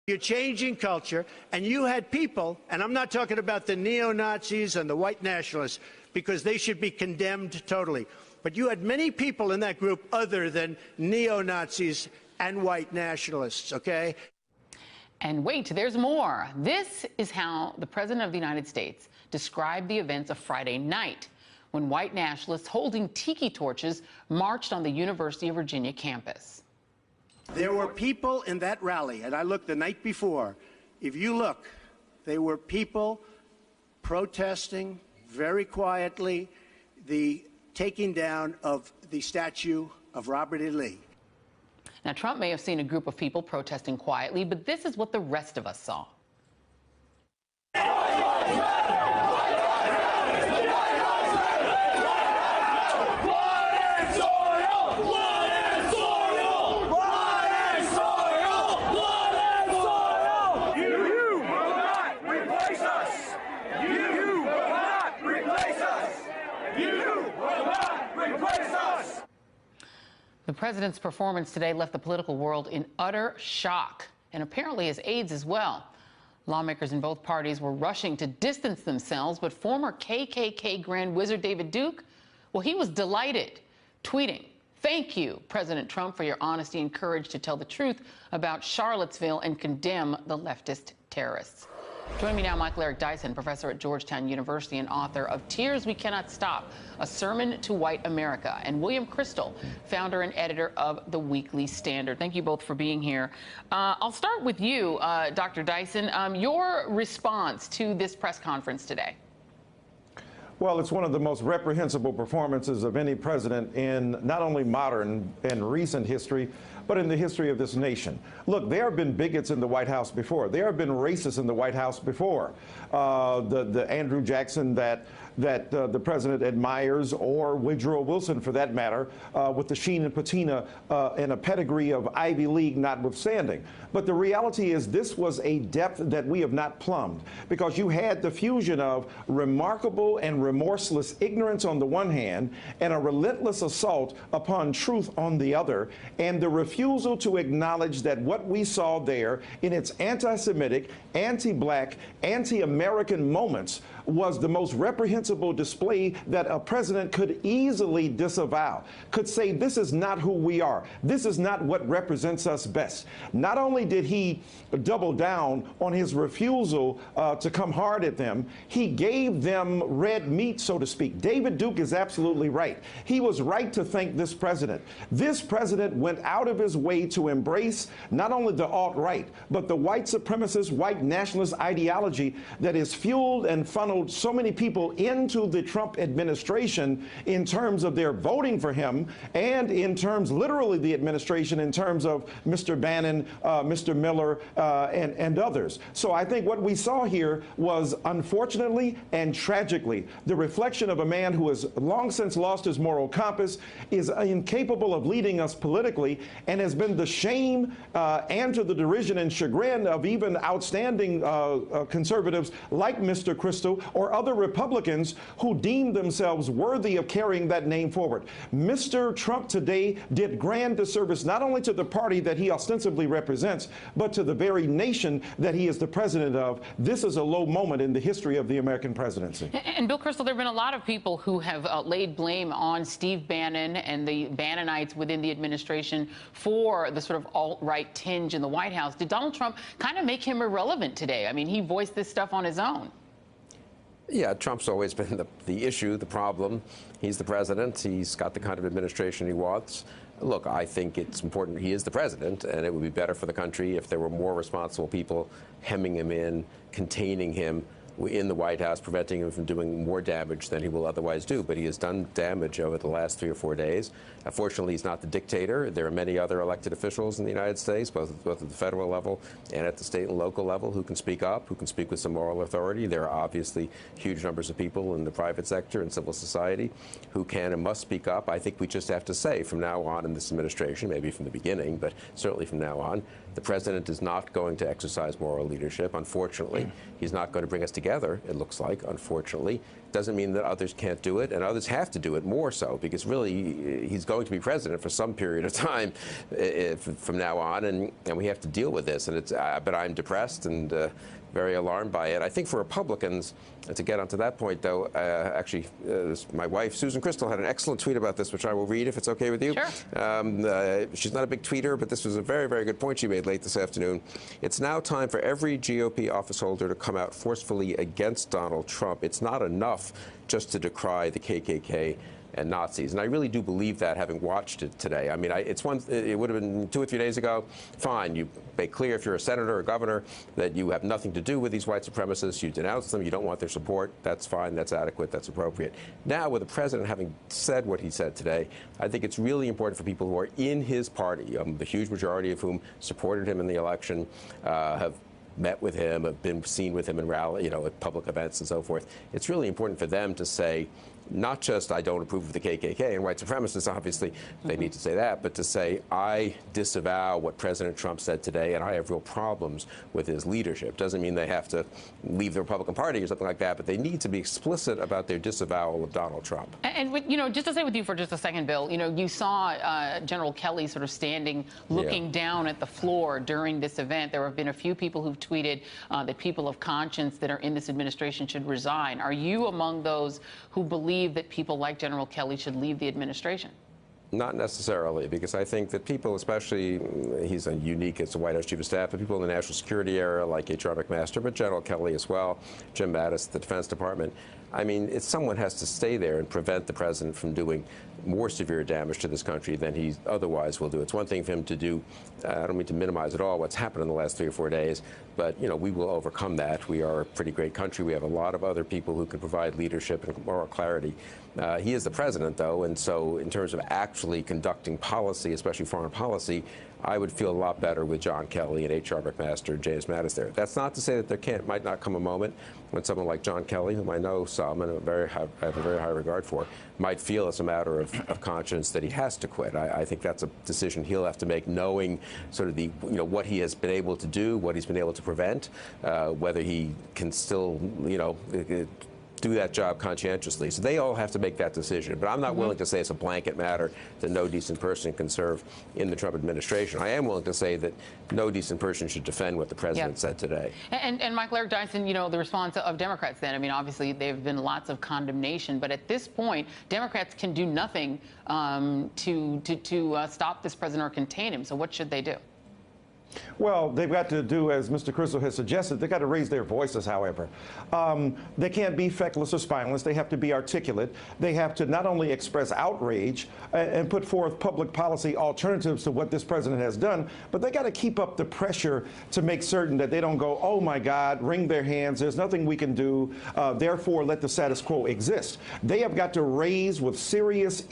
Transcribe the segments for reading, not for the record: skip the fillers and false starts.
You're changing culture, and you had people, and I'm not talking about the neo-Nazis and the white nationalists, because they should be condemned totally. But you had many people in that group other than neo-Nazis and white nationalists, okay? And wait, there's more. This is how the President of the United States described the events of Friday night when white nationalists holding tiki torches marched on the University of Virginia campus. There were people in that rally, and I looked the night before. If you look, there were people protesting very quietly the taking down of the statue of Robert E. Lee. Now, Trump may have seen a group of people protesting quietly, but this is what the rest of us saw. The president's performance today left the political world in utter shock, and apparently his aides as well. Lawmakers in both parties were rushing to distance themselves, but former KKK Grand Wizard David Duke, well, he was delighted, tweeting, "Thank you, President Trump, for your honesty and courage to tell the truth about Charlottesville and condemn the leftist terrorists." Joining me now, Michael Eric Dyson, professor at Georgetown University and author of Tears We Cannot Stop, A Sermon to White America, and William Crystal, founder and editor of The Weekly Standard. Thank you both for being here. I'll start with you, Dr. Dyson. Your response to this press conference today. Well, it's one of the most reprehensible performances of any president in not only modern and recent history, but in the history of this nation. Look, there have been bigots in the White House before. There have been racists in the White House before. The Andrew Jackson that the president admires, or Woodrow Wilson, for that matter, with the sheen and patina and a pedigree of Ivy League notwithstanding. But the reality is this was a depth that we have not plumbed, because you had the fusion of remarkable and remorseless ignorance on the one hand and a relentless assault upon truth on the other, and the refusal to acknowledge that what we saw there in its anti-Semitic, anti-black, anti-American moments was the most reprehensible display that a president could easily disavow, could say this is not who we are. This is not what represents us best. Not only did he double down on his refusal to come hard at them, he gave them red meat, so to speak. David Duke is absolutely right. He was right to thank this president. This president went out of his way to embrace not only the alt-right, but the white supremacist, white nationalist ideology that is fueled and funneled so many people into the Trump administration in terms of their voting for him, and in terms, literally the administration, in terms of Mr. Bannon, Mr. Miller, and others. So I think what we saw here was, unfortunately and tragically, the reflection of a man who has long since lost his moral compass, is incapable of leading us politically, and has been the shame and to the derision and chagrin of even outstanding conservatives like Mr. Crystal or other Republicans who deemed themselves worthy of carrying that name forward. Mr. Trump today did grand disservice not only to the party that he ostensibly represents, but to the very nation that he is the president of. This is a low moment in the history of the American presidency. And Bill Crystal, there have been a lot of people who have laid blame on Steve Bannon and the Bannonites within the administration for the sort of alt-right tinge in the White House. Did Donald Trump kind of make him irrelevant today? I mean, he voiced this stuff on his own. Yeah, Trump's always been the issue, the problem. He's the president. He's got the kind of administration he wants. Look, I think it's important. He is the president, and it would be better for the country if there were more responsible people hemming him in, containing him in the White House, preventing him from doing more damage than he will otherwise do. But he has done damage over the last 3 or 4 days. Fortunately, he's not the dictator. There are many other elected officials in the United States, both at the federal level and at the state and local level, who can speak up, who can speak with some moral authority. There are obviously huge numbers of people in the private sector and civil society who can and must speak up. I think we just have to say from now on in this administration, maybe from the beginning, but certainly from now on, the president is not going to exercise moral leadership. Unfortunately, he's not going to bring us together together, it looks like, unfortunately. Doesn't mean that others can't do it, and others have to do it more so, because really he's going to be president for some period of time from now on, and we have to deal with this. And but I'm depressed and very alarmed by it. I think for Republicans, to get onto that point, though, actually, my wife, Susan Crystal, had an excellent tweet about this, which I will read if it's okay with you. Sure. She's not a big tweeter, but this was a very, very good point she made late this afternoon. It's now time for every GOP office holder to come out forcefully against Donald Trump. It's not enough just to decry the KKK and Nazis. And I really do believe that, having watched it today. I mean, it would have been 2 or 3 days ago. Fine, you make clear if you're a senator or governor that you have nothing to do with these white supremacists. You denounce them. You don't want their support. That's fine. That's adequate. That's appropriate. Now, with the president having said what he said today, I think it's really important for people who are in his party, the huge majority of whom supported him in the election, have met with him, have been seen with him in rally, at public events and so forth. It's really important for them to say, not just I don't approve of the KKK and white supremacists, obviously they need to say that, but to say I disavow what President Trump said today and I have real problems with his leadership. Doesn't mean they have to leave the Republican Party or something like that, but they need to be explicit about their disavowal of Donald Trump. And just to stay with you for just a second, Bill, you saw General Kelly sort of standing, looking down at the floor during this event. There have been a few people who've tweeted that people of conscience that are in this administration should resign. Are you among those who believe that people like General Kelly should leave the administration? Not necessarily, because I think that people, especially, he's unique as the White House Chief of Staff, but people in the national security area like H.R. McMaster, but General Kelly as well, Jim Mattis, the Defense Department. I mean, someone has to stay there and prevent the president from doing more severe damage to this country than he otherwise will do. It's one thing for him to do, I don't mean to minimize at all what's happened in the last 3 or 4 days, but, we will overcome that. We are a pretty great country. We have a lot of other people who can provide leadership and moral clarity. He is the president, though, and so in terms of actually conducting policy, especially foreign policy, I would feel a lot better with John Kelly and H.R. McMaster and James Mattis there. That's not to say that there might not come a moment when someone like John Kelly, whom I know some and I have a very high regard for, might feel as a matter of conscience that he has to quit. I think that's a decision he'll have to make, knowing sort of what he has been able to do, what he's been able to prevent, whether he can still, do that job conscientiously. So they all have to make that decision. But I'm not willing to say it's a blanket matter that no decent person can serve in the Trump administration. I am willing to say that no decent person should defend what the president said today. And Michael Eric Dyson, the response of Democrats then, I mean, obviously there have been lots of condemnation, but at this point, Democrats can do nothing to stop this president or contain him. So what should they do? Well, they've got to do, as Mr. Crystal has suggested, they've got to raise their voices, however. They can't be feckless or spineless. They have to be articulate. They have to not only express outrage and put forth public policy alternatives to what this president has done, but they got to keep up the pressure to make certain that they don't go, oh, my God, wring their hands, there's nothing we can do, therefore let the status quo exist. They have got to raise with serious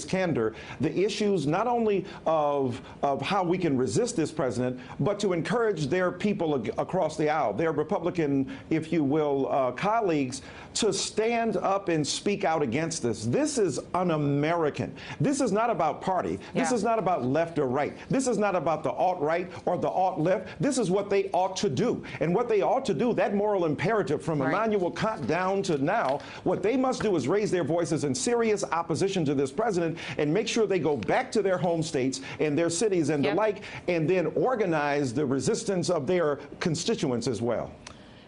candor, the issues not only of how we can resist this president, but to encourage their people across the aisle, their Republican, if you will, colleagues, to stand up and speak out against this. This is un-American. This is not about party. This is not about left or right. This is not about the alt-right or the alt-left. This is what they ought to do. And what they ought to do, that moral imperative from Immanuel Kant down to now, what they must do is raise their voices in serious opposition to this president and make sure they go back to their home states and their cities and the like, and then organize the resistance of their constituents as well.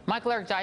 Michael Eric Dyson.